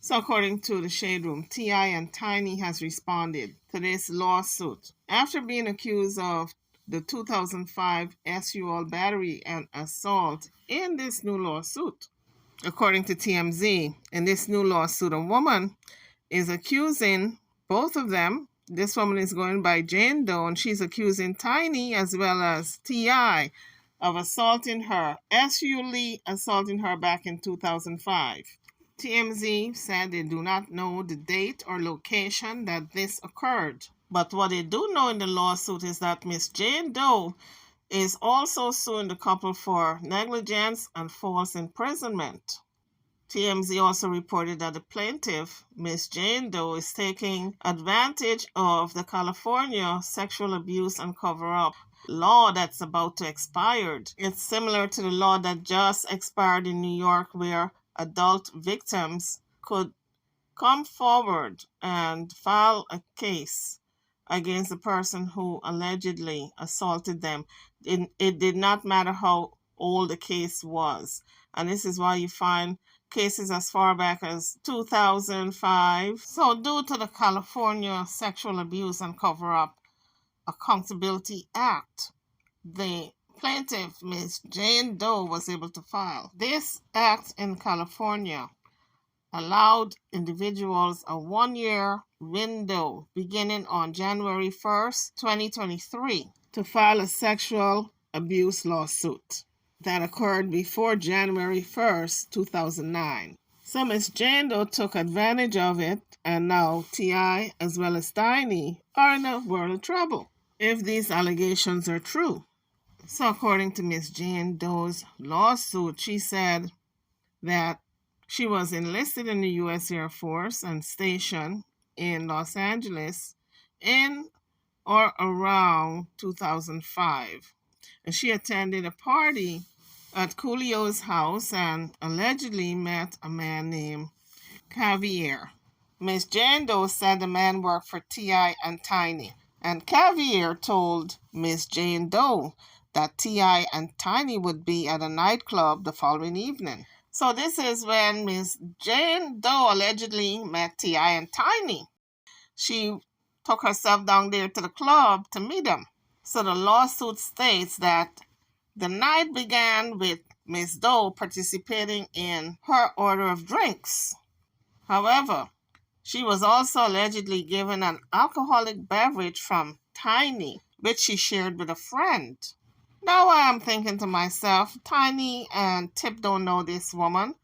So according to the Shade Room, T.I. and Tiny has responded to this lawsuit after being accused of the 2005 SUL battery and assault in this new lawsuit. According to TMZ, in this new lawsuit, a woman is accusing both of them. This woman is going by Jane Doe, and she's accusing Tiny as well as T.I. of assaulting her, SUL assaulting her back in 2005. TMZ said they do not know the date or location that this occurred. But what they do know in the lawsuit is that Miss Jane Doe is also suing the couple for negligence and false imprisonment. TMZ also reported that the plaintiff, Miss Jane Doe, is taking advantage of the California sexual abuse and cover-up law that's about to expire. It's similar to the law that just expired in New York, where adult victims could come forward and file a case against the person who allegedly assaulted them. It did not matter how old the case was. And this is why you find cases as far back as 2005. So due to the California Sexual Abuse and Cover-up Accountability Act, the plaintiff, Ms. Jane Doe, was able to file. This act in California allowed individuals a 1-year window beginning on January 1st, 2023 to file a sexual abuse lawsuit that occurred before January 1st, 2009. So Ms. Jane Doe took advantage of it, and now T.I. as well as Tiny are in a world of trouble if these allegations are true. So according to Ms. Jane Doe's lawsuit, she said that she was enlisted in the U.S. Air Force and stationed in Los Angeles in or around 2005. And she attended a party at Coolio's house and allegedly met a man named Cavier. Miss Jane Doe said the man worked for T.I. and Tiny. And Cavier told Miss Jane Doe that T.I. and Tiny would be at a nightclub the following evening. So this is when Miss Jane Doe allegedly met T.I. and Tiny. She took herself down there to the club to meet them. So the lawsuit states that the night began with Miss Doe participating in her order of drinks. However, she was also allegedly given an alcoholic beverage from Tiny, which she shared with a friend. Now I'm thinking to myself, Tiny and Tip don't know this woman.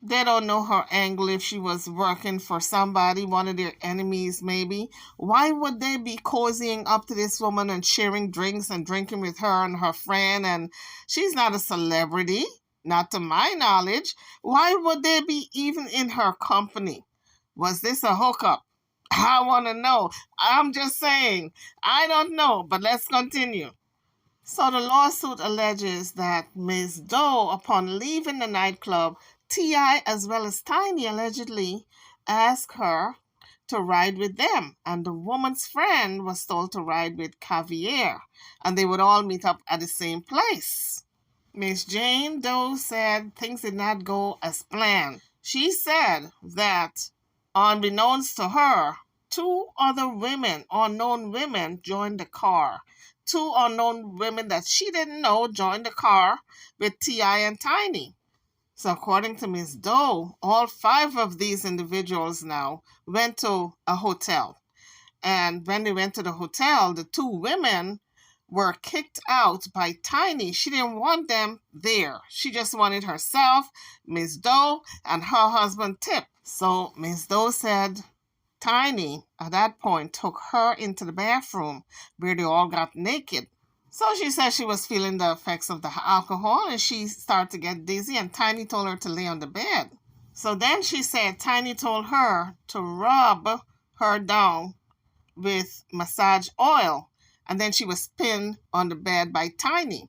They don't know her angle if she was working for somebody, one of their enemies maybe. Why would they be cozying up to this woman and sharing drinks and drinking with her and her friend? And she's not a celebrity, not to my knowledge. Why would they be even in her company? Was this a hookup? I want to know. I'm just saying. I don't know, but let's continue. So the lawsuit alleges that Ms. Doe, upon leaving the nightclub, T.I. as well as Tiny allegedly asked her to ride with them, and the woman's friend was told to ride with Cavier, and they would all meet up at the same place. Miss Jane Doe said things did not go as planned. She said that, unbeknownst to her, 2 other women, unknown women, joined the car. 2 unknown women that she didn't know joined the car with T.I. and Tiny. So according to Ms. Doe, all 5 of these individuals now went to a hotel. And when they went to the hotel, the 2 women were kicked out by Tiny. She didn't want them there. She just wanted herself, Ms. Doe, and her husband Tip. So Ms. Doe said Tiny, at that point, took her into the bathroom where they all got naked. So she said she was feeling the effects of the alcohol and she started to get dizzy, and Tiny told her to lay on the bed. So then she said Tiny told her to rub her down with massage oil, and then she was pinned on the bed by Tiny.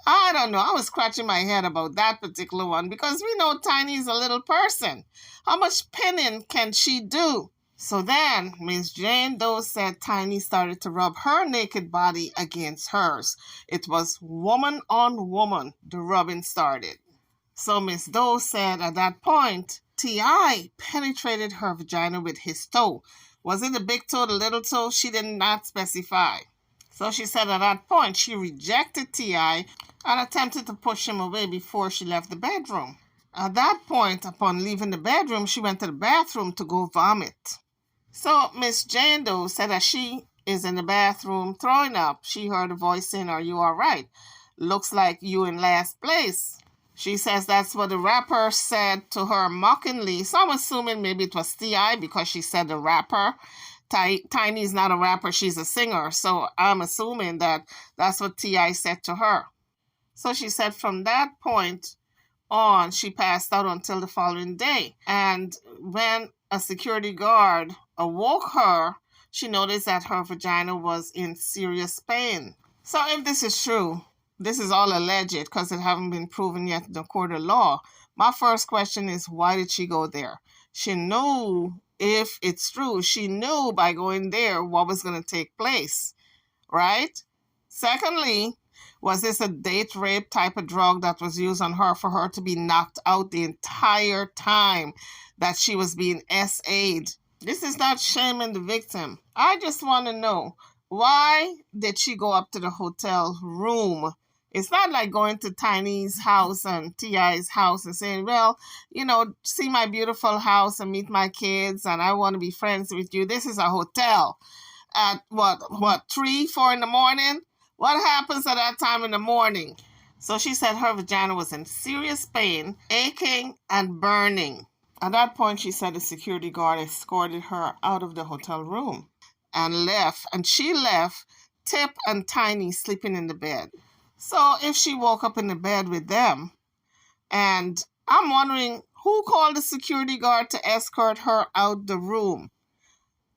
I don't know. I was scratching my head about that particular one because we know Tiny is a little person. How much pinning can she do? So then, Miss Jane Doe said Tiny started to rub her naked body against hers. It was woman on woman the rubbing started. So Miss Doe said at that point, T.I. penetrated her vagina with his toe. Was it the big toe, the little toe? She did not specify. So she said at that point she rejected T.I. and attempted to push him away before she left the bedroom. At that point, upon leaving the bedroom, she went to the bathroom to go vomit. So Miss Jane Doe said as she is in the bathroom throwing up, she heard a voice saying, "Are you all right? Looks like you in last place." She says that's what the rapper said to her mockingly. So I'm assuming maybe it was T.I. because she said the rapper. Tiny's not a rapper, she's a singer. So I'm assuming that that's what T.I. said to her. So she said from that point on, she passed out until the following day. And when a security guard awoke her, she noticed that her vagina was in serious pain. So if this is true, this is all alleged because it haven't been proven yet in the court of law. My first question is, why did she go there? She knew, if it's true, she knew by going there what was going to take place, right? Secondly, was this a date rape type of drug that was used on her for her to be knocked out the entire time that she was being SA'd? This is not shaming the victim. I just want to know, why did she go up to the hotel room? It's not like going to Tiny's house and T.I.'s house and saying, well, see my beautiful house and meet my kids and I want to be friends with you. This is a hotel at what 3, 4 in the morning? What happens at that time in the morning? So she said her vagina was in serious pain, aching and burning. At that point, she said the security guard escorted her out of the hotel room and left. And she left Tip and Tiny sleeping in the bed. So if she woke up in the bed with them, and I'm wondering who called the security guard to escort her out the room?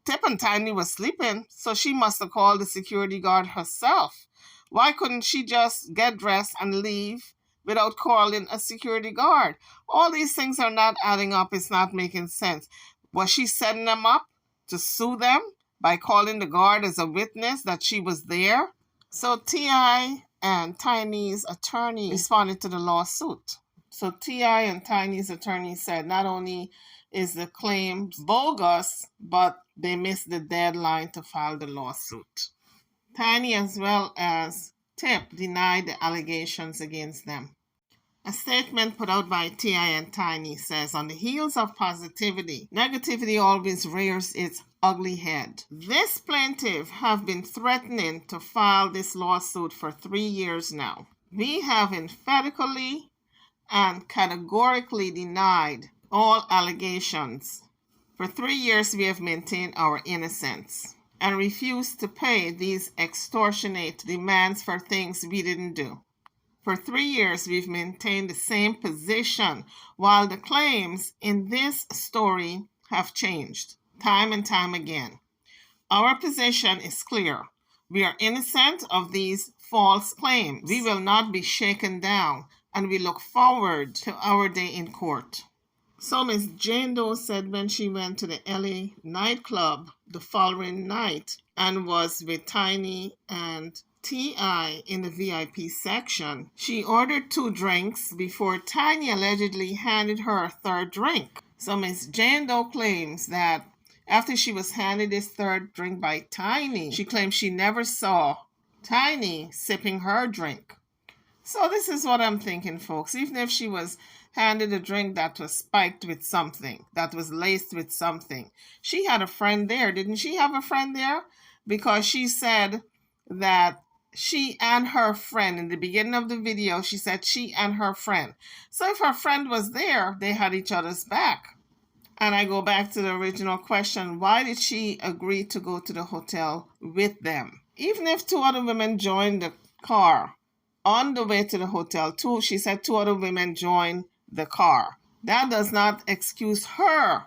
Tip and Tiny was sleeping, so she must have called the security guard herself. Why couldn't she just get dressed and leave without calling a security guard? All these things are not adding up. It's not making sense. Was she setting them up to sue them by calling the guard as a witness that she was there? So T.I. and Tiny's attorney responded to the lawsuit. So T.I. and Tiny's attorney said not only is the claim bogus, but they missed the deadline to file the lawsuit. Tiny as well as Tip denied the allegations against them. A statement put out by T.I. and Tiny says, on the heels of positivity, negativity always rears its ugly head. This plaintiff have been threatening to file this lawsuit for 3 years now. We have emphatically and categorically denied all allegations. For 3 years we have maintained our innocence and refused to pay these extortionate demands for things we didn't do. For 3 years, we've maintained the same position, while the claims in this story have changed time and time again. Our position is clear. We are innocent of these false claims. We will not be shaken down, and we look forward to our day in court. So Ms. Jane Doe said when she went to the LA nightclub the following night and was with Tiny and T.I. in the VIP section, she ordered 2 drinks before Tiny allegedly handed her a 3rd drink. So Ms. Jane Doe claims that after she was handed this 3rd drink by Tiny, she claims she never saw Tiny sipping her drink. So this is what I'm thinking, folks. Even if she was handed a drink that was spiked with something, that was laced with something, she had a friend there. Didn't she have a friend there? Because she said that she and her friend, in the beginning of the video, she said she and her friend. So if her friend was there, they had each other's back. And I go back to the original question, why did she agree to go to the hotel with them? Even if 2 other women joined the car on the way to the hotel, she said 2 other women joined the car. That does not excuse her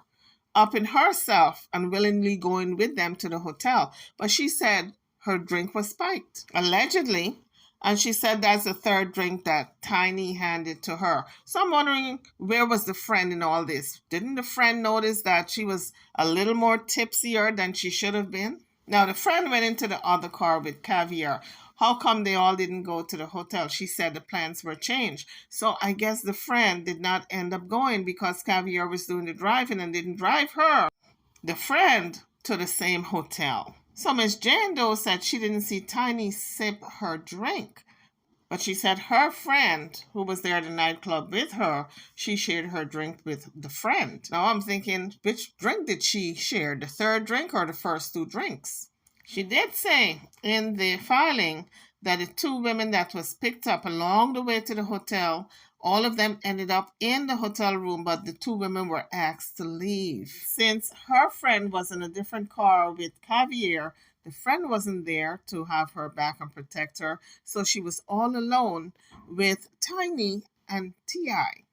upping herself and willingly going with them to the hotel. But she said her drink was spiked, allegedly. And she said that's the 3rd drink that Tiny handed to her. So I'm wondering, where was the friend in all this? Didn't the friend notice that she was a little more tipsier than she should have been? Now, the friend went into the other car with Caviar. how come they all didn't go to the hotel? She said the plans were changed. So I guess the friend did not end up going because Caviar was doing the driving and didn't drive her, the friend, to the same hotel. So Miss Jane Doe said she didn't see Tiny sip her drink. But she said her friend, who was there at the nightclub with her, she shared her drink with the friend. Now I'm thinking, which drink did she share? The third drink or the first two drinks? She did say in the filing that the two women that was picked up along the way to the hotel, all of them ended up in the hotel room, but the two women were asked to leave. Since her friend was in a different car with Caviar, the friend wasn't there to have her back and protect her, so she was all alone with Tiny and T.I.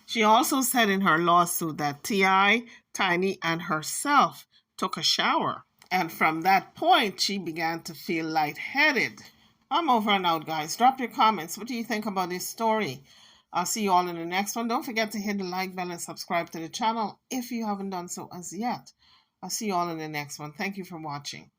She also said in her lawsuit that T.I., Tiny, and herself took a shower. And from that point, she began to feel lightheaded. I'm over and out, guys. Drop your comments. What do you think about this story? I'll see you all in the next one. Don't forget to hit the like bell and subscribe to the channel if you haven't done so as yet. I'll see you all in the next one. Thank you for watching.